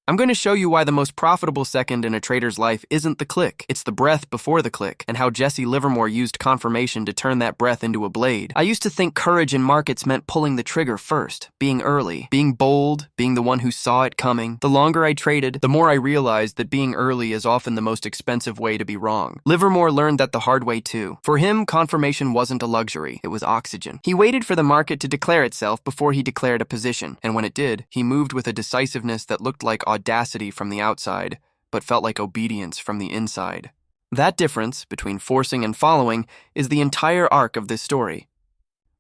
I'm going to show you why the most profitable second in a trader's life isn't the click, it's the breath before the click, and how Jesse Livermore used confirmation to turn that breath into a blade. I used to think courage in markets meant pulling the trigger first, being early, being bold, being the one who saw it coming. The longer I traded, the more I realized that being early is often the most expensive way to be wrong. Livermore learned that the hard way too. For him, confirmation wasn't a luxury, it was oxygen. He waited for the market to declare itself before he declared a position, and when it did, he moved with a decisiveness that looked like audacity from the outside, but felt like obedience from the inside. That difference between forcing and following is the entire arc of this story.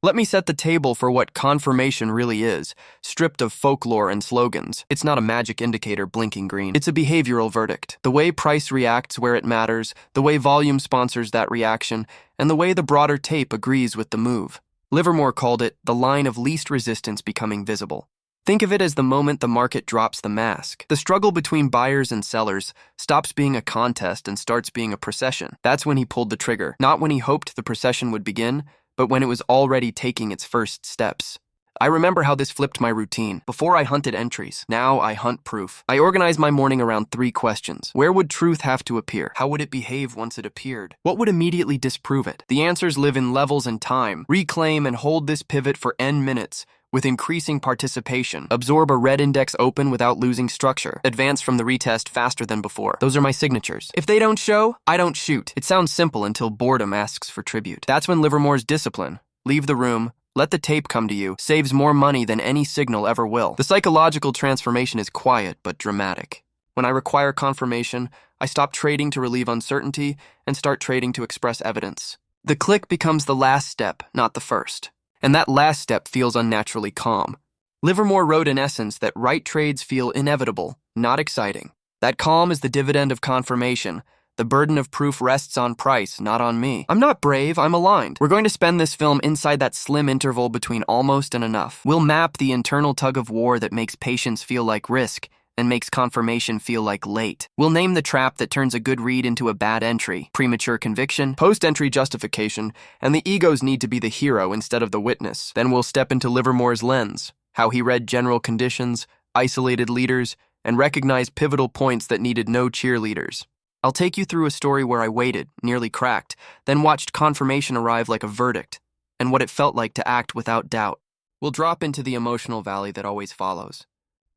Let me set the table for what confirmation really is, stripped of folklore and slogans. It's not a magic indicator blinking green. It's a behavioral verdict. The way price reacts where it matters, the way volume sponsors that reaction, and the way the broader tape agrees with the move. Livermore called it the line of least resistance becoming visible. Think of it as the moment the market drops the mask. The struggle between buyers and sellers stops being a contest and starts being a procession. That's when he pulled the trigger, not when he hoped the procession would begin, but when it was already taking its first steps. I remember how this flipped my routine. Before I hunted entries, now I hunt proof. I organize my morning around 3 questions. Where would truth have to appear? How would it behave once it appeared? What would immediately disprove it? The answers live in levels and time. Reclaim and hold this pivot for n minutes. With increasing participation, absorb a red index open without losing structure, advance from the retest faster than before. Those are my signatures. If they don't show, I don't shoot. It sounds simple until boredom asks for tribute. That's when Livermore's discipline, leave the room, let the tape come to you, saves more money than any signal ever will. The psychological transformation is quiet but dramatic. When I require confirmation, I stop trading to relieve uncertainty and start trading to express evidence. The click becomes the last step, not the first. And that last step feels unnaturally calm. Livermore wrote in essence that right trades feel inevitable, not exciting. That calm is the dividend of confirmation. The burden of proof rests on price, not on me. I'm not brave, I'm aligned. We're going to spend this film inside that slim interval between almost and enough. We'll map the internal tug of war that makes patience feel like risk and makes confirmation feel like late. We'll name the trap that turns a good read into a bad entry, premature conviction, post-entry justification, and the egos need to be the hero instead of the witness. Then we'll step into Livermore's lens, how he read general conditions, isolated leaders, and recognized pivotal points that needed no cheerleaders. I'll take you through a story where I waited, nearly cracked, then watched confirmation arrive like a verdict, and what it felt like to act without doubt. We'll drop into the emotional valley that always follows.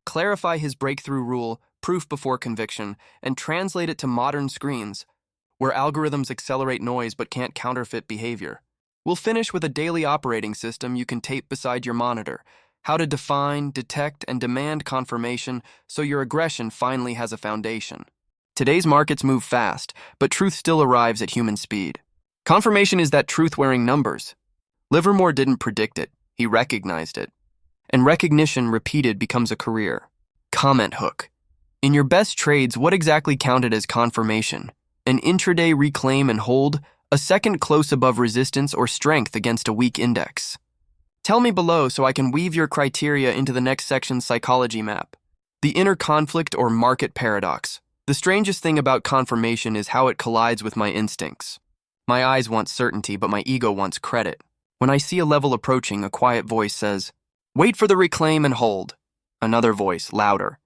Clarify his breakthrough rule, proof before conviction, and translate it to modern screens, where algorithms accelerate noise but can't counterfeit behavior. We'll finish with a daily operating system you can tape beside your monitor, how to define, detect, and demand confirmation so your aggression finally has a foundation. Today's markets move fast, but truth still arrives at human speed. Confirmation is that truth wearing numbers. Livermore didn't predict it, he recognized it. And recognition repeated becomes a career. Comment hook. In your best trades, what exactly counted as confirmation? An intraday reclaim and hold, a second close above resistance, or strength against a weak index? Tell me below so I can weave your criteria into the next section's psychology map. The inner conflict or market paradox. The strangest thing about confirmation is how it collides with my instincts. My eyes want certainty, but my ego wants credit. When I see a level approaching, a quiet voice says, "Wait for the reclaim and hold." Another voice, louder,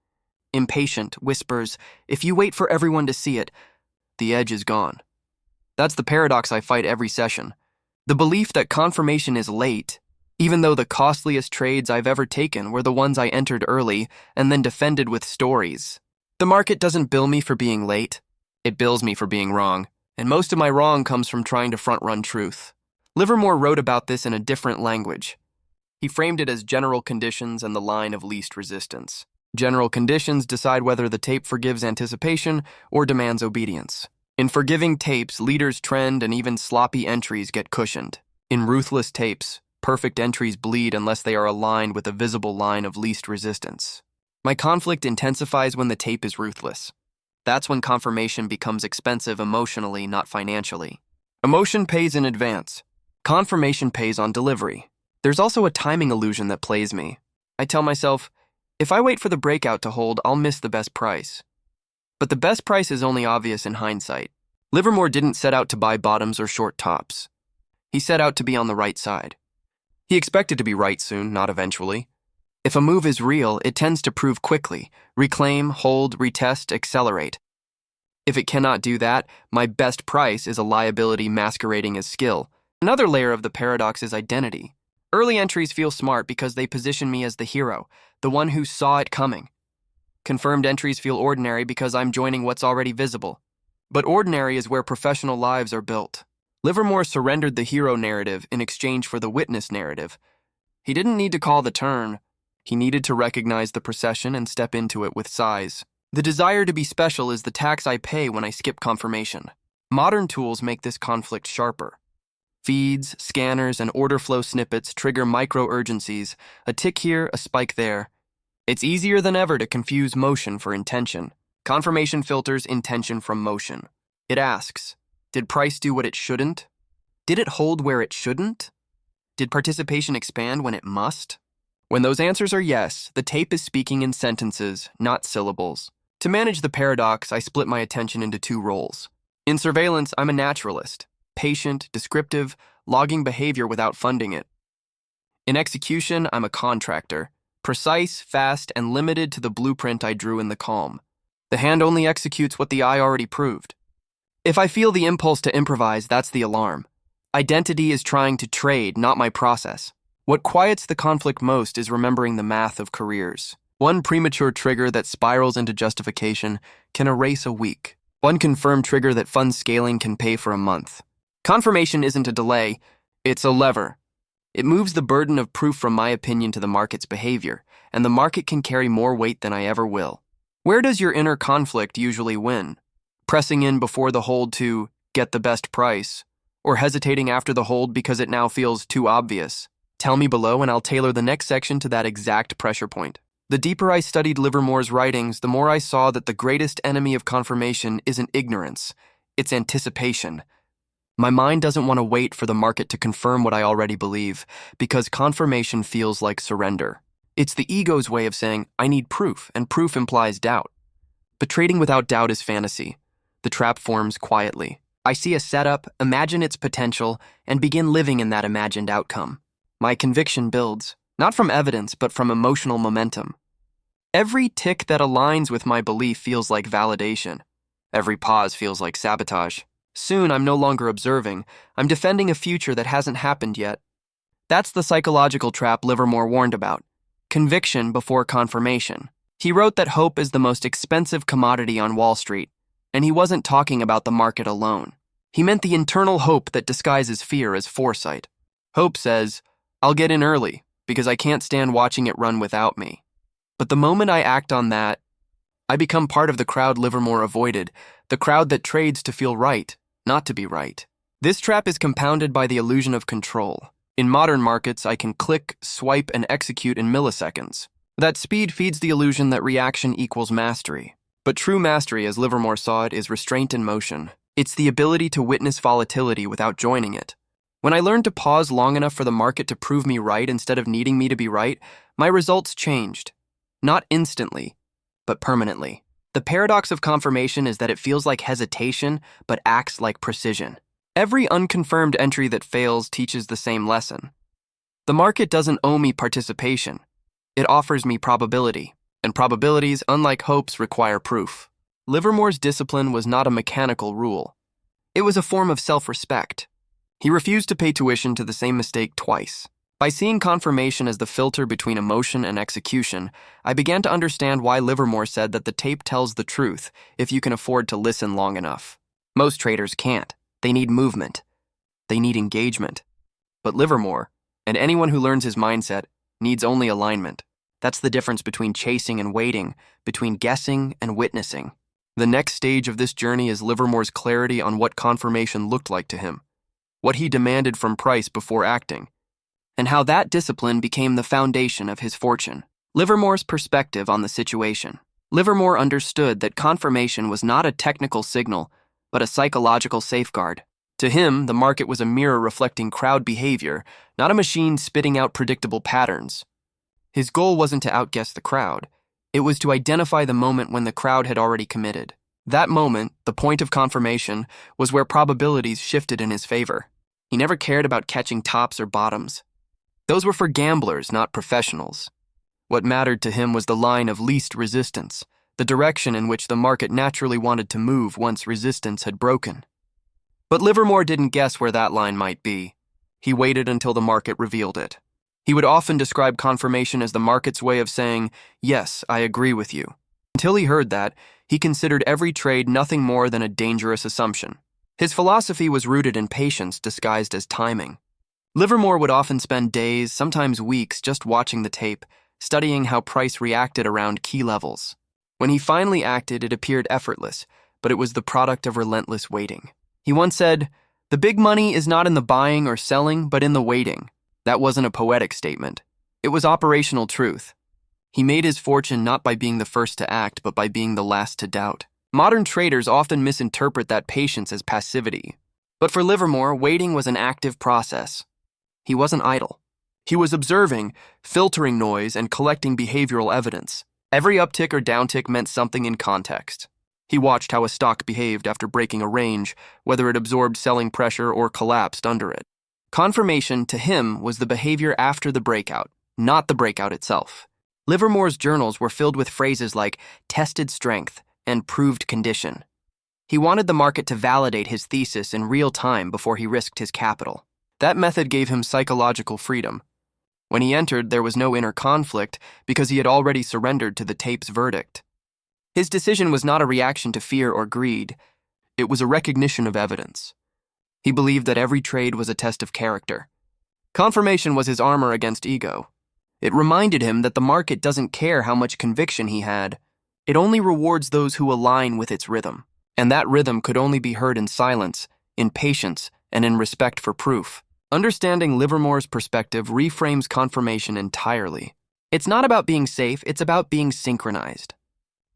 impatient, whispers, "If you wait for everyone to see it, the edge is gone." That's the paradox I fight every session. The belief that confirmation is late, even though the costliest trades I've ever taken were the ones I entered early and then defended with stories. The market doesn't bill me for being late. It bills me for being wrong. And most of my wrong comes from trying to front-run truth. Livermore wrote about this in a different language. He framed it as general conditions and the line of least resistance. General conditions decide whether the tape forgives anticipation or demands obedience. In forgiving tapes, leaders trend and even sloppy entries get cushioned. In ruthless tapes, perfect entries bleed unless they are aligned with a visible line of least resistance. My conflict intensifies when the tape is ruthless. That's when confirmation becomes expensive emotionally, not financially. Emotion pays in advance. Confirmation pays on delivery. There's also a timing illusion that plays me. I tell myself, if I wait for the breakout to hold, I'll miss the best price. But the best price is only obvious in hindsight. Livermore didn't set out to buy bottoms or short tops. He set out to be on the right side. He expected to be right soon, not eventually. If a move is real, it tends to prove quickly: reclaim, hold, retest, accelerate. If it cannot do that, my best price is a liability masquerading as skill. Another layer of the paradox is identity. Early entries feel smart because they position me as the hero, the one who saw it coming. Confirmed entries feel ordinary because I'm joining what's already visible. But ordinary is where professional lives are built. Livermore surrendered the hero narrative in exchange for the witness narrative. He didn't need to call the turn. He needed to recognize the procession and step into it with size. The desire to be special is the tax I pay when I skip confirmation. Modern tools make this conflict sharper. Feeds, scanners, and order flow snippets trigger micro-urgencies, a tick here, a spike there. It's easier than ever to confuse motion for intention. Confirmation filters intention from motion. It asks, did price do what it shouldn't? Did it hold where it shouldn't? Did participation expand when it must? When those answers are yes, the tape is speaking in sentences, not syllables. To manage the paradox, I split my attention into two roles. In surveillance, I'm a naturalist, patient, descriptive, logging behavior without funding it. In execution, I'm a contractor, precise, fast, and limited to the blueprint I drew in the calm. The hand only executes what the eye already proved. If I feel the impulse to improvise, that's the alarm. Identity is trying to trade, not my process. What quiets the conflict most is remembering the math of careers. One premature trigger that spirals into justification can erase a week. One confirmed trigger that funds scaling can pay for a month. Confirmation isn't a delay, it's a lever. It moves the burden of proof from my opinion to the market's behavior, and the market can carry more weight than I ever will. Where does your inner conflict usually win? Pressing in before the hold to get the best price, or hesitating after the hold because it now feels too obvious? Tell me below and I'll tailor the next section to that exact pressure point. The deeper I studied Livermore's writings, the more I saw that the greatest enemy of confirmation isn't ignorance, it's anticipation. My mind doesn't want to wait for the market to confirm what I already believe, because confirmation feels like surrender. It's the ego's way of saying, I need proof, and proof implies doubt. But trading without doubt is fantasy. The trap forms quietly. I see a setup, imagine its potential, and begin living in that imagined outcome. My conviction builds, not from evidence, but from emotional momentum. Every tick that aligns with my belief feels like validation. Every pause feels like sabotage. Soon, I'm no longer observing. I'm defending a future that hasn't happened yet. That's the psychological trap Livermore warned about. Conviction before confirmation. He wrote that hope is the most expensive commodity on Wall Street, and he wasn't talking about the market alone. He meant the internal hope that disguises fear as foresight. Hope says, I'll get in early, because I can't stand watching it run without me. But the moment I act on that, I become part of the crowd Livermore avoided, the crowd that trades to feel right, not to be right. This trap is compounded by the illusion of control. In modern markets, I can click, swipe, and execute in milliseconds. That speed feeds the illusion that reaction equals mastery. But true mastery, as Livermore saw it, is restraint in motion. It's the ability to witness volatility without joining it. When I learned to pause long enough for the market to prove me right instead of needing me to be right, my results changed. Not instantly, but permanently. The paradox of confirmation is that it feels like hesitation, but acts like precision. Every unconfirmed entry that fails teaches the same lesson. The market doesn't owe me participation. It offers me probability, and probabilities, unlike hopes, require proof. Livermore's discipline was not a mechanical rule. It was a form of self-respect. He refused to pay tuition to the same mistake twice. By seeing confirmation as the filter between emotion and execution, I began to understand why Livermore said that the tape tells the truth if you can afford to listen long enough. Most traders can't. They need movement. They need engagement. But Livermore, and anyone who learns his mindset, needs only alignment. That's the difference between chasing and waiting, between guessing and witnessing. The next stage of this journey is Livermore's clarity on what confirmation looked like to him, what he demanded from price before acting, and how that discipline became the foundation of his fortune. Livermore's perspective on the situation. Livermore understood that confirmation was not a technical signal, but a psychological safeguard. To him, the market was a mirror reflecting crowd behavior, not a machine spitting out predictable patterns. His goal wasn't to outguess the crowd. It was to identify the moment when the crowd had already committed. That moment, the point of confirmation, was where probabilities shifted in his favor. He never cared about catching tops or bottoms. Those were for gamblers, not professionals. What mattered to him was the line of least resistance, the direction in which the market naturally wanted to move once resistance had broken. But Livermore didn't guess where that line might be. He waited until the market revealed it. He would often describe confirmation as the market's way of saying, "Yes, I agree with you." Until he heard that, he considered every trade nothing more than a dangerous assumption. His philosophy was rooted in patience disguised as timing. Livermore would often spend days, sometimes weeks, just watching the tape, studying how price reacted around key levels. When he finally acted, it appeared effortless, but it was the product of relentless waiting. He once said, "The big money is not in the buying or selling, but in the waiting." That wasn't a poetic statement. It was operational truth. He made his fortune not by being the first to act, but by being the last to doubt. Modern traders often misinterpret that patience as passivity. But for Livermore, waiting was an active process. He wasn't idle. He was observing, filtering noise, and collecting behavioral evidence. Every uptick or downtick meant something in context. He watched how a stock behaved after breaking a range, whether it absorbed selling pressure or collapsed under it. Confirmation, to him, was the behavior after the breakout, not the breakout itself. Livermore's journals were filled with phrases like tested strength and proved condition. He wanted the market to validate his thesis in real time before he risked his capital. That method gave him psychological freedom. When he entered, there was no inner conflict because he had already surrendered to the tape's verdict. His decision was not a reaction to fear or greed. It was a recognition of evidence. He believed that every trade was a test of character. Confirmation was his armor against ego. It reminded him that the market doesn't care how much conviction he had. It only rewards those who align with its rhythm. And that rhythm could only be heard in silence, in patience, and in respect for proof. Understanding Livermore's perspective reframes confirmation entirely. It's not about being safe, it's about being synchronized.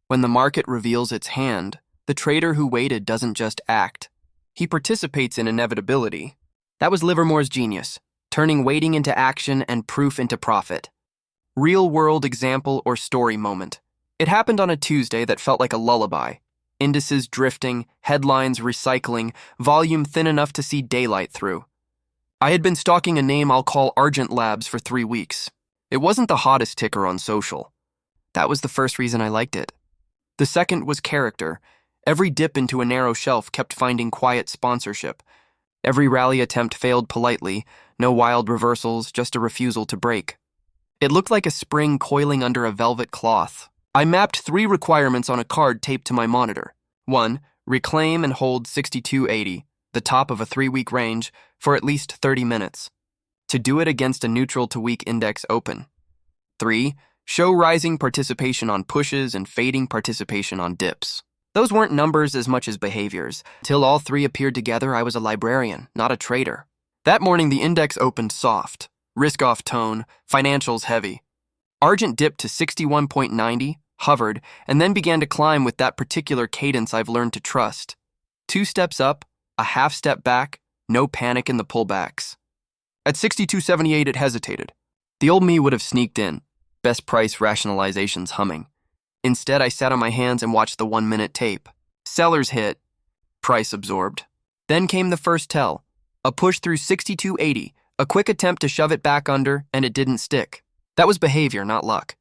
When the market reveals its hand, the trader who waited doesn't just act. He participates in inevitability. That was Livermore's genius, turning waiting into action and proof into profit. Real-world example or story moment. It happened on a Tuesday that felt like a lullaby. Indices drifting, headlines recycling, volume thin enough to see daylight through. I had been stalking a name I'll call Argent Labs for 3 weeks. It wasn't the hottest ticker on social. That was the first reason I liked it. The second was character. Every dip into a narrow shelf kept finding quiet sponsorship. Every rally attempt failed politely, no wild reversals, just a refusal to break. It looked like a spring coiling under a velvet cloth. I mapped 3 requirements on a card taped to my monitor. 1. Reclaim and hold 6280, the top of a 3-week range, for at least 30 minutes. To do it against a neutral to weak index open. 3. Show rising participation on pushes and fading participation on dips. Those weren't numbers as much as behaviors. Till all 3 appeared together, I was a librarian, not a trader. That morning, the index opened soft. Risk-off tone, financials heavy. Argent dipped to 61.90, hovered, and then began to climb with that particular cadence I've learned to trust. 2 steps up, a half step back, no panic in the pullbacks. At 62.78, it hesitated. The old me would have sneaked in, best price rationalizations humming. Instead, I sat on my hands and watched the 1-minute tape. Sellers hit, price absorbed. Then came the first tell, a push through 62.80, a quick attempt to shove it back under, and it didn't stick. That was behavior, not luck.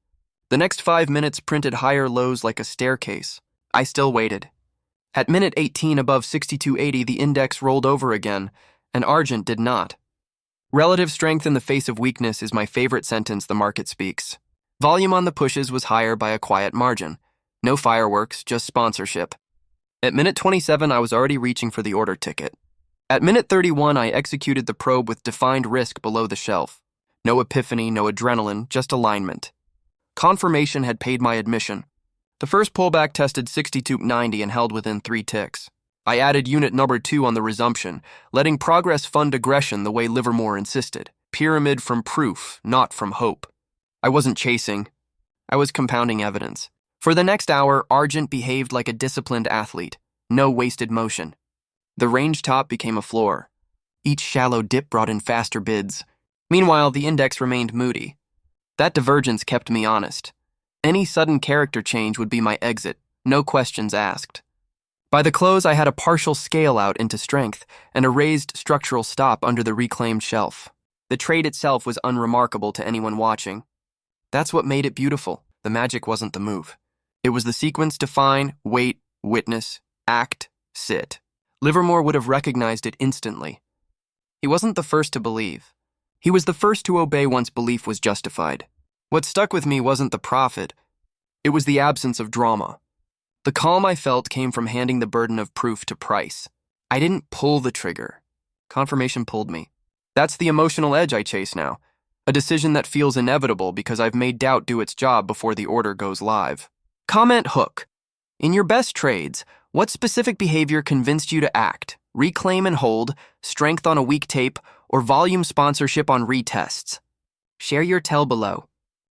The next 5 minutes printed higher lows like a staircase. I still waited. At minute 18 above 62.80, the index rolled over again, and Argent did not. Relative strength in the face of weakness is my favorite sentence the market speaks. Volume on the pushes was higher by a quiet margin. No fireworks, just sponsorship. At minute 27, I was already reaching for the order ticket. At minute 31, I executed the probe with defined risk below the shelf. No epiphany, no adrenaline, just alignment. Confirmation had paid my admission. The first pullback tested 62.90 and held within 3 ticks. I added unit number 2 on the resumption, letting progress fund aggression the way Livermore insisted. Pyramid from proof, not from hope. I wasn't chasing. I was compounding evidence. For the next hour, Argent behaved like a disciplined athlete. No wasted motion. The range top became a floor. Each shallow dip brought in faster bids. Meanwhile, the index remained moody. That divergence kept me honest. Any sudden character change would be my exit, no questions asked. By the close, I had a partial scale out into strength and a raised structural stop under the reclaimed shelf. The trade itself was unremarkable to anyone watching. That's what made it beautiful. The magic wasn't the move. It was the sequence: define, wait, witness, act, sit. Livermore would have recognized it instantly. He wasn't the first to believe. He was the first to obey once belief was justified. What stuck with me wasn't the profit. It was the absence of drama. The calm I felt came from handing the burden of proof to Price. I didn't pull the trigger. Confirmation pulled me. That's the emotional edge I chase now. A decision that feels inevitable because I've made doubt do its job before the order goes live. Comment hook. In your best trades, what specific behavior convinced you to act? Reclaim and hold, strength on a weak tape, or volume sponsorship on retests? Share your tell below.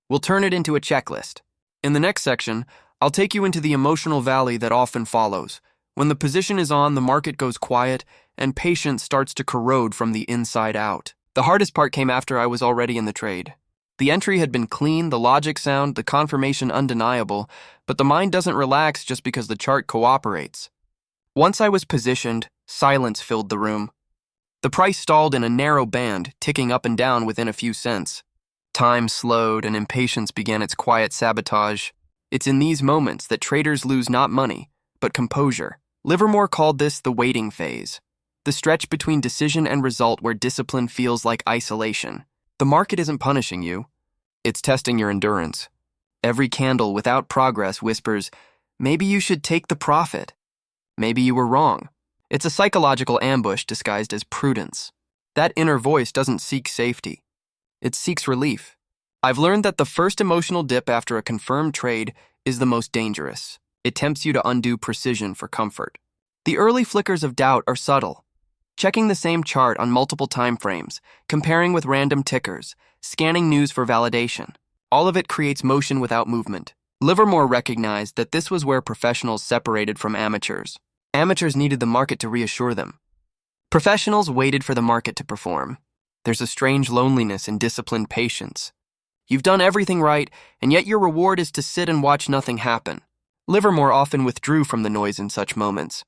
We'll turn it into a checklist. In the next section, I'll take you into the emotional valley that often follows. When the position is on, the market goes quiet, and patience starts to corrode from the inside out. The hardest part came after I was already in the trade. The entry had been clean, the logic sound, the confirmation undeniable, but the mind doesn't relax just because the chart cooperates. Once I was positioned, silence filled the room. The price stalled in a narrow band, ticking up and down within a few cents. Time slowed and impatience began its quiet sabotage. It's in these moments that traders lose not money, but composure. Livermore called this the waiting phase, the stretch between decision and result where discipline feels like isolation. The market isn't punishing you. It's testing your endurance. Every candle without progress whispers, maybe you should take the profit. Maybe you were wrong. It's a psychological ambush disguised as prudence. That inner voice doesn't seek safety. It seeks relief. I've learned that the first emotional dip after a confirmed trade is the most dangerous. It tempts you to undo precision for comfort. The early flickers of doubt are subtle. Checking the same chart on multiple time frames, comparing with random tickers, scanning news for validation. All of it creates motion without movement. Livermore recognized that this was where professionals separated from amateurs. Amateurs needed the market to reassure them. Professionals waited for the market to perform. There's a strange loneliness in disciplined patience. You've done everything right, and yet your reward is to sit and watch nothing happen. Livermore often withdrew from the noise in such moments.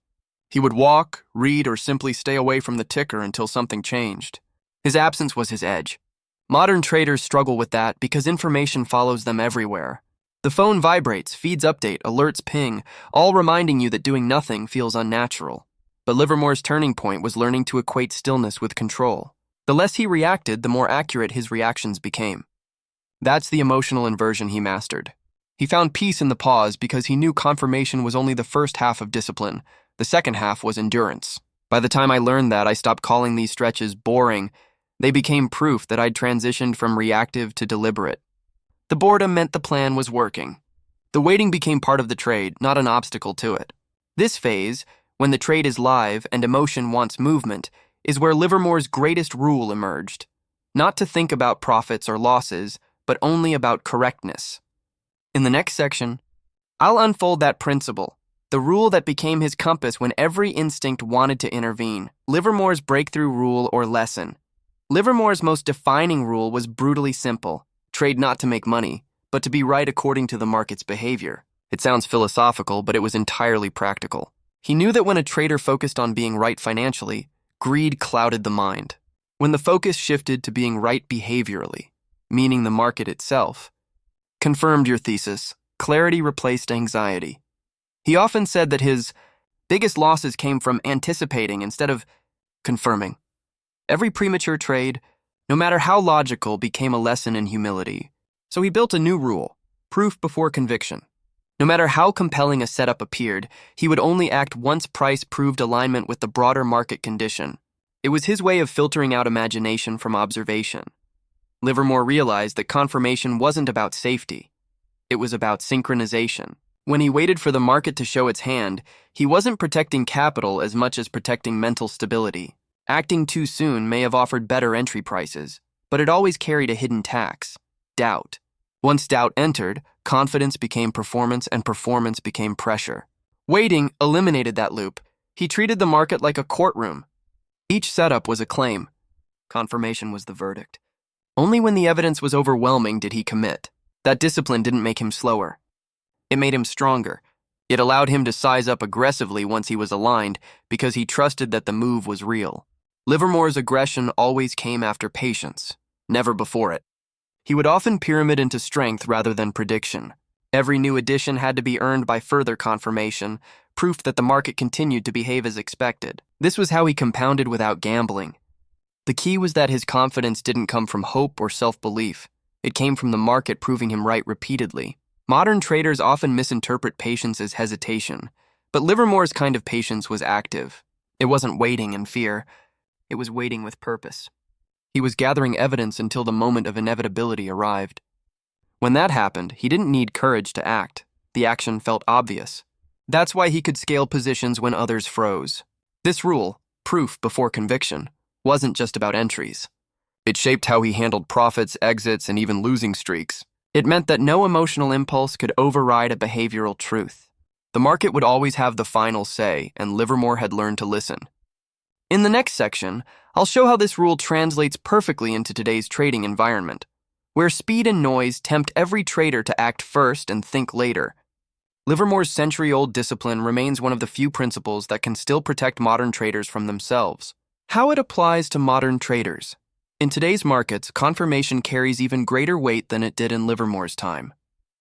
He would walk, read, or simply stay away from the ticker until something changed. His absence was his edge. Modern traders struggle with that because information follows them everywhere. The phone vibrates, feeds update, alerts ping, all reminding you that doing nothing feels unnatural. But Livermore's turning point was learning to equate stillness with control. The less he reacted, the more accurate his reactions became. That's the emotional inversion he mastered. He found peace in the pause because he knew confirmation was only the first half of discipline. The second half was endurance. By the time I learned that, I stopped calling these stretches boring. They became proof that I'd transitioned from reactive to deliberate. The boredom meant the plan was working. The waiting became part of the trade, not an obstacle to it. This phase, when the trade is live and emotion wants movement, is where Livermore's greatest rule emerged. Not to think about profits or losses, but only about correctness. In the next section, I'll unfold that principle, the rule that became his compass when every instinct wanted to intervene. Livermore's breakthrough rule or lesson. Livermore's most defining rule was brutally simple: trade not to make money, but to be right according to the market's behavior. It sounds philosophical, but it was entirely practical. He knew that when a trader focused on being right financially, greed clouded the mind. When the focus shifted to being right behaviorally, meaning the market itself, confirmed your thesis, clarity replaced anxiety. He often said that his biggest losses came from anticipating instead of confirming. Every premature trade, no matter how logical, became a lesson in humility. So he built a new rule: proof before conviction. No matter how compelling a setup appeared, he would only act once price proved alignment with the broader market condition. It was his way of filtering out imagination from observation. Livermore realized that confirmation wasn't about safety. It was about synchronization. When he waited for the market to show its hand, he wasn't protecting capital as much as protecting mental stability. Acting too soon may have offered better entry prices, but it always carried a hidden tax: doubt. Once doubt entered, confidence became performance and performance became pressure. Waiting eliminated that loop. He treated the market like a courtroom. Each setup was a claim. Confirmation was the verdict. Only when the evidence was overwhelming did he commit. That discipline didn't make him slower. It made him stronger. It allowed him to size up aggressively once he was aligned because he trusted that the move was real. Livermore's aggression always came after patience, never before it. He would often pyramid into strength rather than prediction. Every new addition had to be earned by further confirmation, proof that the market continued to behave as expected. This was how he compounded without gambling. The key was that his confidence didn't come from hope or self-belief. It came from the market proving him right repeatedly. Modern traders often misinterpret patience as hesitation, but Livermore's kind of patience was active. It wasn't waiting in fear. It was waiting with purpose. He was gathering evidence until the moment of inevitability arrived. When that happened, he didn't need courage to act. The action felt obvious. That's why he could scale positions when others froze. This rule, proof before conviction, wasn't just about entries. It shaped how he handled profits, exits, and even losing streaks. It meant that no emotional impulse could override a behavioral truth. The market would always have the final say, and Livermore had learned to listen. In the next section, I'll show how this rule translates perfectly into today's trading environment, where speed and noise tempt every trader to act first and think later. Livermore's century-old discipline remains one of the few principles that can still protect modern traders from themselves. How it applies to modern traders. In today's markets, confirmation carries even greater weight than it did in Livermore's time.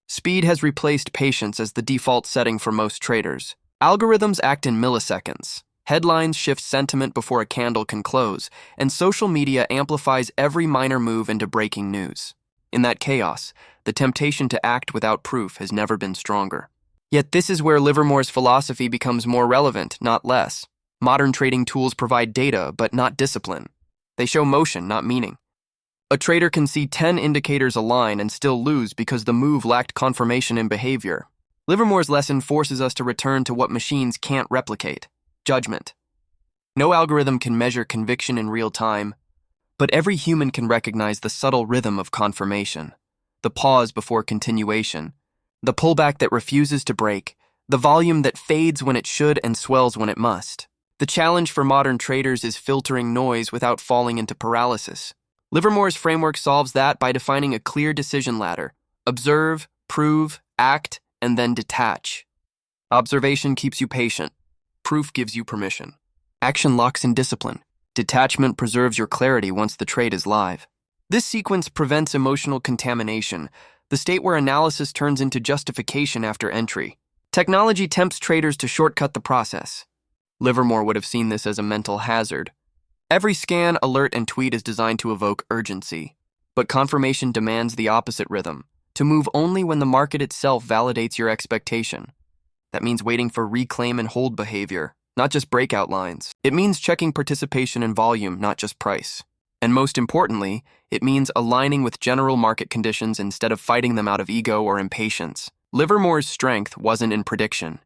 Speed has replaced patience as the default setting for most traders. Algorithms act in milliseconds. Headlines shift sentiment before a candle can close, and social media amplifies every minor move into breaking news. In that chaos, the temptation to act without proof has never been stronger. Yet this is where Livermore's philosophy becomes more relevant, not less. Modern trading tools provide data, but not discipline. They show motion, not meaning. A trader can see 10 indicators align and still lose because the move lacked confirmation in behavior. Livermore's lesson forces us to return to what machines can't replicate: judgment. No algorithm can measure conviction in real time, but every human can recognize the subtle rhythm of confirmation, the pause before continuation, the pullback that refuses to break, the volume that fades when it should and swells when it must. The challenge for modern traders is filtering noise without falling into paralysis. Livermore's framework solves that by defining a clear decision ladder: observe, prove, act, and then detach. Observation keeps you patient. Proof gives you permission. Action locks in discipline. Detachment preserves your clarity once the trade is live. This sequence prevents emotional contamination, the state where analysis turns into justification after entry. Technology tempts traders to shortcut the process. Livermore would have seen this as a mental hazard. Every scan, alert, and tweet is designed to evoke urgency. But confirmation demands the opposite rhythm, to move only when the market itself validates your expectation. That means waiting for reclaim and hold behavior, not just breakout lines. It means checking participation and volume, not just price. And most importantly, it means aligning with general market conditions instead of fighting them out of ego or impatience. Livermore's strength wasn't in prediction.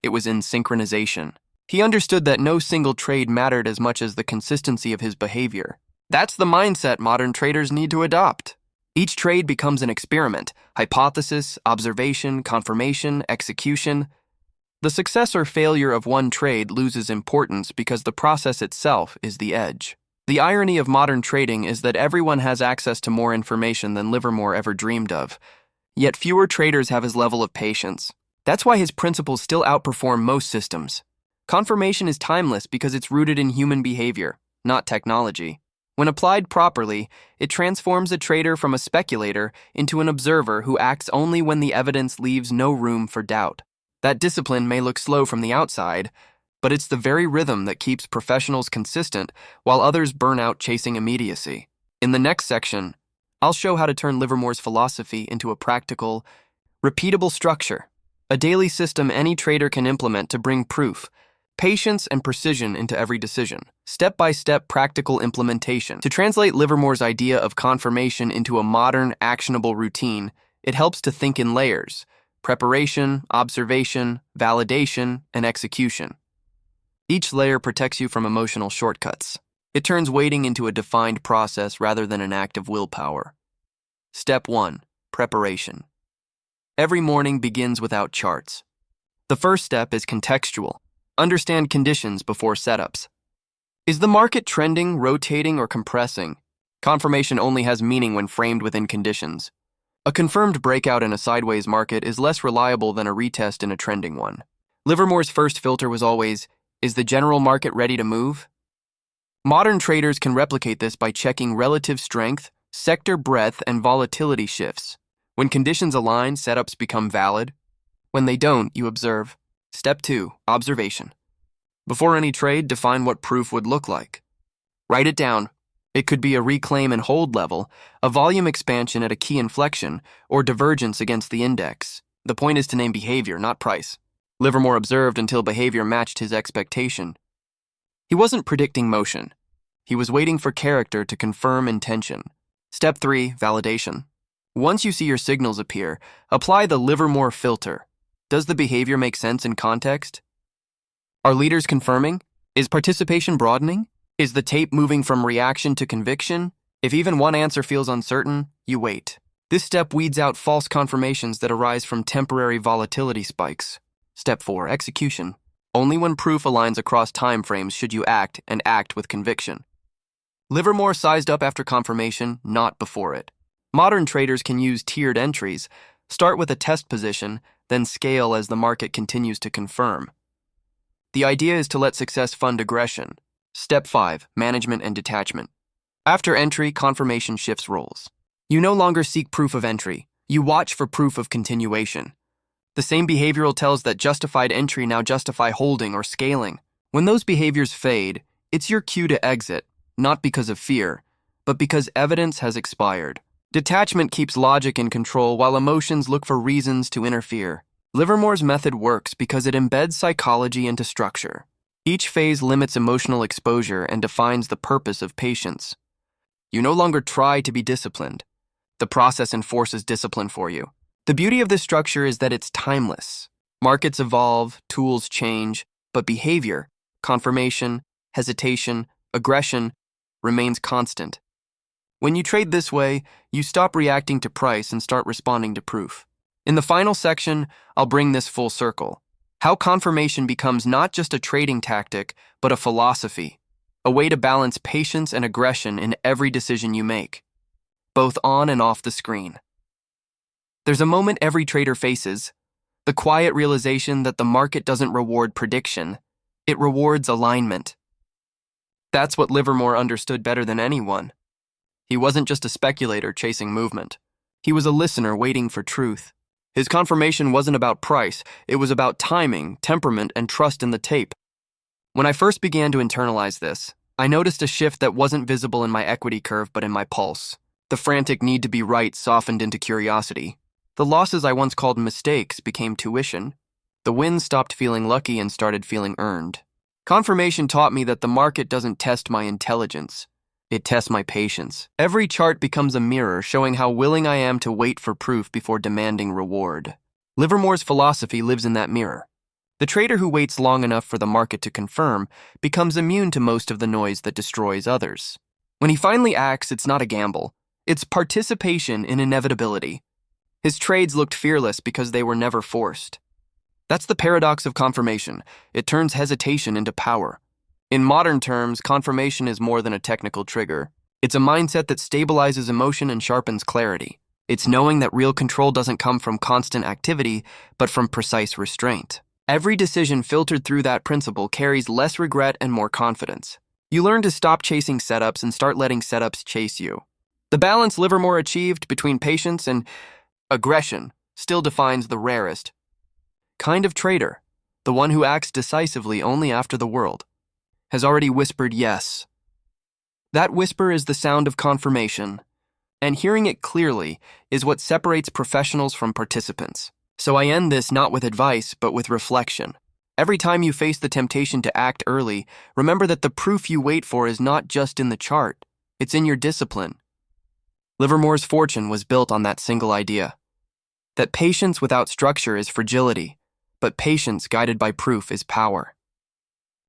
It was in synchronization. He understood that no single trade mattered as much as the consistency of his behavior. That's the mindset modern traders need to adopt. Each trade becomes an experiment: hypothesis, observation, confirmation, execution. The success or failure of one trade loses importance because the process itself is the edge. The irony of modern trading is that everyone has access to more information than Livermore ever dreamed of. Yet fewer traders have his level of patience. That's why his principles still outperform most systems. Confirmation is timeless because it's rooted in human behavior, not technology. When applied properly, it transforms a trader from a speculator into an observer who acts only when the evidence leaves no room for doubt. That discipline may look slow from the outside, but it's the very rhythm that keeps professionals consistent while others burn out chasing immediacy. In the next section, I'll show how to turn Livermore's philosophy into a practical, repeatable structure, a daily system any trader can implement to bring proof, patience, and precision into every decision. Step-by-step practical implementation. To translate Livermore's idea of confirmation into a modern, actionable routine, it helps to think in layers: preparation, observation, validation, and execution. Each layer protects you from emotional shortcuts. It turns waiting into a defined process rather than an act of willpower. Step 1. Preparation. Every morning begins without charts. The first step is contextual. Understand conditions before setups. Is the market trending, rotating, or compressing? Confirmation only has meaning when framed within conditions. A confirmed breakout in a sideways market is less reliable than a retest in a trending one. Livermore's first filter was always, is the general market ready to move? Modern traders can replicate this by checking relative strength, Sector breadth and volatility shifts. When conditions align, setups become valid. When they don't, you observe. Step 2, observation. Before any trade, define what proof would look like. Write it down. It could be a reclaim and hold level, a volume expansion at a key inflection, or divergence against the index. The point is to name behavior, not price. Livermore observed until behavior matched his expectation. He wasn't predicting motion. He was waiting for character to confirm intention. Step 3, validation. Once you see your signals appear, apply the Livermore filter. Does the behavior make sense in context? Are leaders confirming? Is participation broadening? Is the tape moving from reaction to conviction? If even one answer feels uncertain, you wait. This step weeds out false confirmations that arise from temporary volatility spikes. Step 4, execution. Only when proof aligns across time frames should you act, and act with conviction. Livermore sized up after confirmation, not before it. Modern traders can use tiered entries, start with a test position, then scale as the market continues to confirm. The idea is to let success fund aggression. Step 5, management and detachment. After entry, confirmation shifts roles. You no longer seek proof of entry. You watch for proof of continuation. The same behavioral tells that justified entry now justify holding or scaling. When those behaviors fade, it's your cue to exit, not because of fear, but because evidence has expired. Detachment keeps logic in control while emotions look for reasons to interfere. Livermore's method works because it embeds psychology into structure. Each phase limits emotional exposure and defines the purpose of patience. You no longer try to be disciplined. The process enforces discipline for you. The beauty of this structure is that it's timeless. Markets evolve, tools change, but behavior, confirmation, hesitation, aggression remains constant. When you trade this way, you stop reacting to price and start responding to proof. In the final section, I'll bring this full circle. How confirmation becomes not just a trading tactic, but a philosophy, a way to balance patience and aggression in every decision you make, both on and off the screen. There's a moment every trader faces, the quiet realization that the market doesn't reward prediction, it rewards alignment. That's what Livermore understood better than anyone. He wasn't just a speculator chasing movement. He was a listener waiting for truth. His confirmation wasn't about price, it was about timing, temperament, and trust in the tape. When I first began to internalize this, I noticed a shift that wasn't visible in my equity curve but in my pulse. The frantic need to be right softened into curiosity. The losses I once called mistakes became tuition. The wins stopped feeling lucky and started feeling earned. Confirmation taught me that the market doesn't test my intelligence. It tests my patience. Every chart becomes a mirror showing how willing I am to wait for proof before demanding reward. Livermore's philosophy lives in that mirror. The trader who waits long enough for the market to confirm becomes immune to most of the noise that destroys others. When he finally acts, it's not a gamble. It's participation in inevitability. His trades looked fearless because they were never forced. That's the paradox of confirmation. It turns hesitation into power. In modern terms, confirmation is more than a technical trigger. It's a mindset that stabilizes emotion and sharpens clarity. It's knowing that real control doesn't come from constant activity, but from precise restraint. Every decision filtered through that principle carries less regret and more confidence. You learn to stop chasing setups and start letting setups chase you. The balance Livermore achieved between patience and aggression still defines the rarest kind of trader, the one who acts decisively only after the world has already whispered yes. That whisper is the sound of confirmation, and hearing it clearly is what separates professionals from participants. So I end this not with advice, but with reflection. Every time you face the temptation to act early, remember that the proof you wait for is not just in the chart, it's in your discipline. Livermore's fortune was built on that single idea, that patience without structure is fragility, but patience guided by proof is power.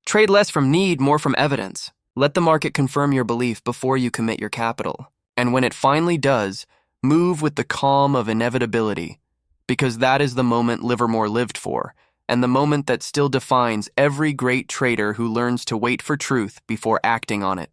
Trade less from need, more from evidence. Let the market confirm your belief before you commit your capital. And when it finally does, move with the calm of inevitability, because that is the moment Livermore lived for, and the moment that still defines every great trader who learns to wait for truth before acting on it.